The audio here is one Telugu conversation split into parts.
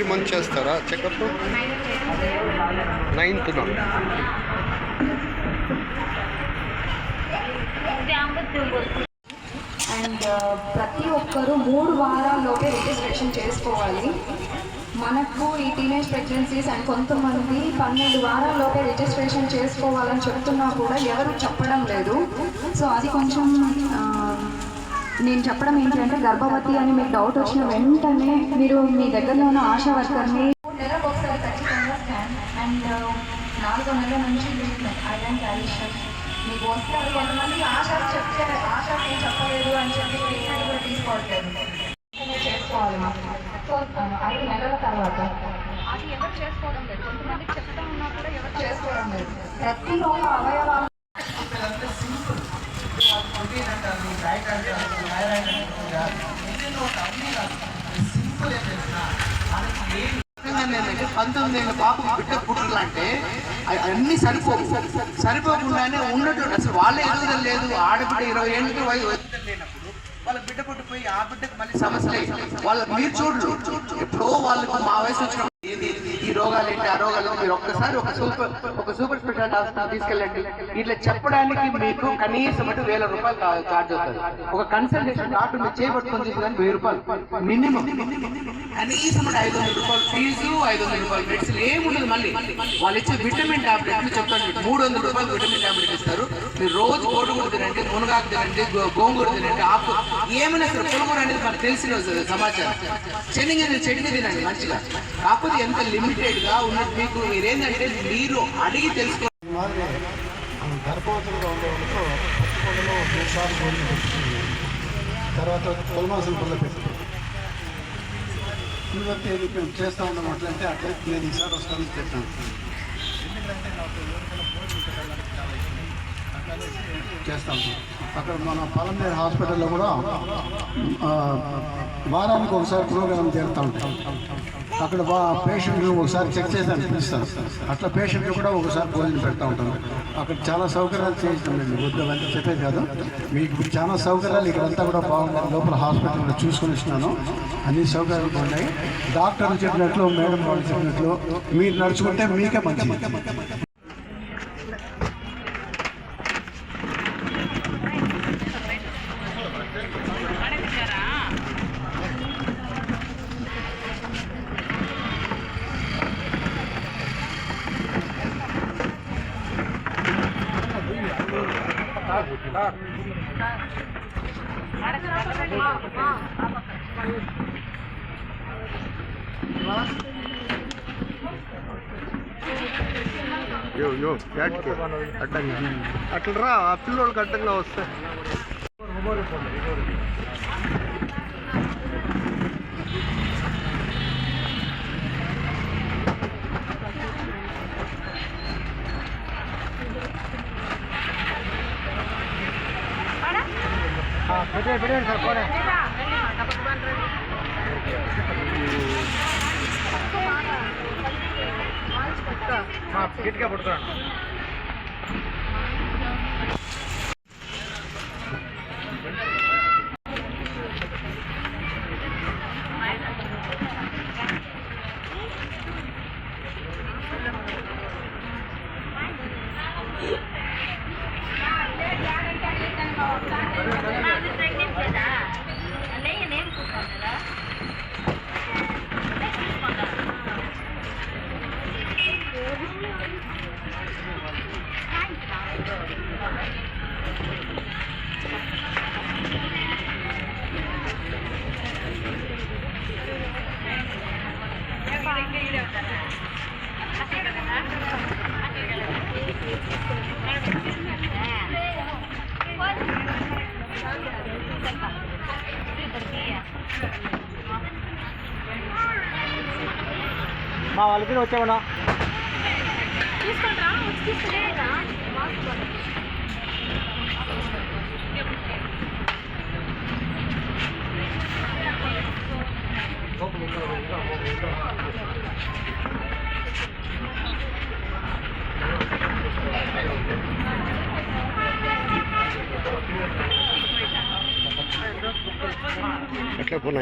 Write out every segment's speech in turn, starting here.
ఎవ్రీ మంత్ చేస్తారా చెకప్? 9th అండ్ ప్రతి ఒక్కరూ 3 వారాల్లోపే రిజిస్ట్రేషన్ చేసుకోవాలి. మనకు ఈ టీనేజ్ ప్రెగ్నెన్సీస్ అండ్ కొంతమంది 12 వారాల్లోపే రిజిస్ట్రేషన్ చేసుకోవాలని చెప్తున్నా కూడా ఎవరు చెప్పడం లేదు. సో అది కొంచెం నేను చెప్పడం ఏంటంటే, గర్భవతి అని మీకు డౌట్ వచ్చిన వెంటనే మీరు మీ దగ్గరలో ఉన్న ఆశా వర్కర్ని నెలకు ఒకసారి ఖచ్చితంగా స్కాన్ అండ్ 4వ నెల నుంచి ట్రీట్మెంట్ ఐరన్ క్యాల్షియం మీకు వస్తారు. కొంతమంది ఆశకు చెప్తే ఆశకు ఏం చెప్పలేదు అని చెప్పి ట్రీట్మెంట్ కూడా తీసుకోవట్లేదు. చేసుకోవాలి సో 5 నెలల తర్వాత అది ఎవరు చేసుకోవడం లేదు. కొంతమందికి చెప్తా ఉన్నా కూడా ఎవరు చేసుకోవడం లేదు. ప్రతి ఒక్క అవయవాలు ఏంటంటే 19 ఏళ్ళ పాపకు బిడ్డ పుట్టాలంటే అన్నీ సరిపోకుండానే ఉన్నట్టు అసలు వాళ్ళే ఎదుగుదల లేదు. ఆడబిడ్డ 20 ఏళ్ళకి లేనప్పుడు వాళ్ళ బిడ్డ పుట్టిపోయి ఆ బిడ్డకు మళ్ళీ సమస్యలు వాళ్ళ మీరు చూడరు. ఎప్పుడో వాళ్ళకు మా వయసు వచ్చిన ఈ రోగాలు ఏంటి ఆ రోగాలు మీరు ఒక్కసారి ఒక సూపర్ స్పెషాలిటీ హాస్పిటల్ తీసుకెళ్ళండి. ఇట్లా చెప్పడానికి మీకు కనీసం అంటే 1000 రూపాయలు ఛార్జ్ అవుతుంది. ఒక కన్సల్టేషన్ డాక్టర్ మీరు చేపట్టుకొని తీసుకుని 1000 రూపాయలు మినిమం. కనీసం 500 రూపాయలు ఫీజు, 500 రూపాయలు మెడిసిన్ ఏముండదు. మళ్ళీ వాళ్ళు ఇచ్చే విటమిన్ టాబ్లెట్లు చెప్తాను, 300 రూపాయలు విటమిన్ టాబ్లెట్ ఇస్తారు. మీరు రోజు కోడిగుడ్డు తినండి, మునగాకు తినండి, గోంగూర తినండి, ఆకు ఏమైనా సరే పులగూర అనేది మనకు తెలిసిన సమాచారం. చెనిగి తినండి మంచిగా. కాకపోతే ఎంత లిమిటెడ్ గా ఉన్నది మీకు మీరేంటంటే మీరు అడిగి తెలుసుకోవాలి. గర్భవతులుగా ఉండేవాళ్ళతో పట్టుకోవడంలో 3 సార్లు గోళ్ళు పెట్టుకుంది. తర్వాత తొలమాసం పిల్ల పెట్టుకుంది. ఇవన్నీ మేము చేస్తూ ఉన్నాం. అట్లంటే నేను ఈసారి వస్తాను చెప్పాను. చేస్తూ ఉంటాం. అక్కడ మన పలంనేరు హాస్పిటల్లో కూడా వారానికి ఒకసారి ప్రోగ్రాం జరుగుతూ ఉంటాం. అక్కడ పేషెంట్లు ఒకసారి చెక్ చేసి అనిపిస్తాను. అట్లా పేషెంట్లు కూడా ఒకసారి భోజనం పెడతా ఉంటాను. అక్కడ చాలా సౌకర్యాలు చేయిస్తామండి. వద్దంతా చెప్పేది కాదు, మీకు చాలా సౌకర్యాలు ఇక్కడంతా కూడా బాగున్నాయి. లోపల హాస్పిటల్లో చూసుకొని ఇచ్చినాను, అన్ని సౌకర్యాలు ఉన్నాయి. డాక్టర్లు చెప్పినట్లు, మేడం వాళ్ళు చెప్పినట్లు మీరు నడుచుకుంటే మీకే మంచిది. అట్లా రా, ఆ పిల్లోళ్ళకి అడ్డంగా వస్తే పెట్టండి సార్. పోనీ గట్టిగా పడుతున్నాను. మా వాళ్ళకి వచ్చామన్నా తీసుకుంటా తీసుకునేదా ఎట్లా పోయినా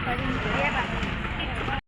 పడింది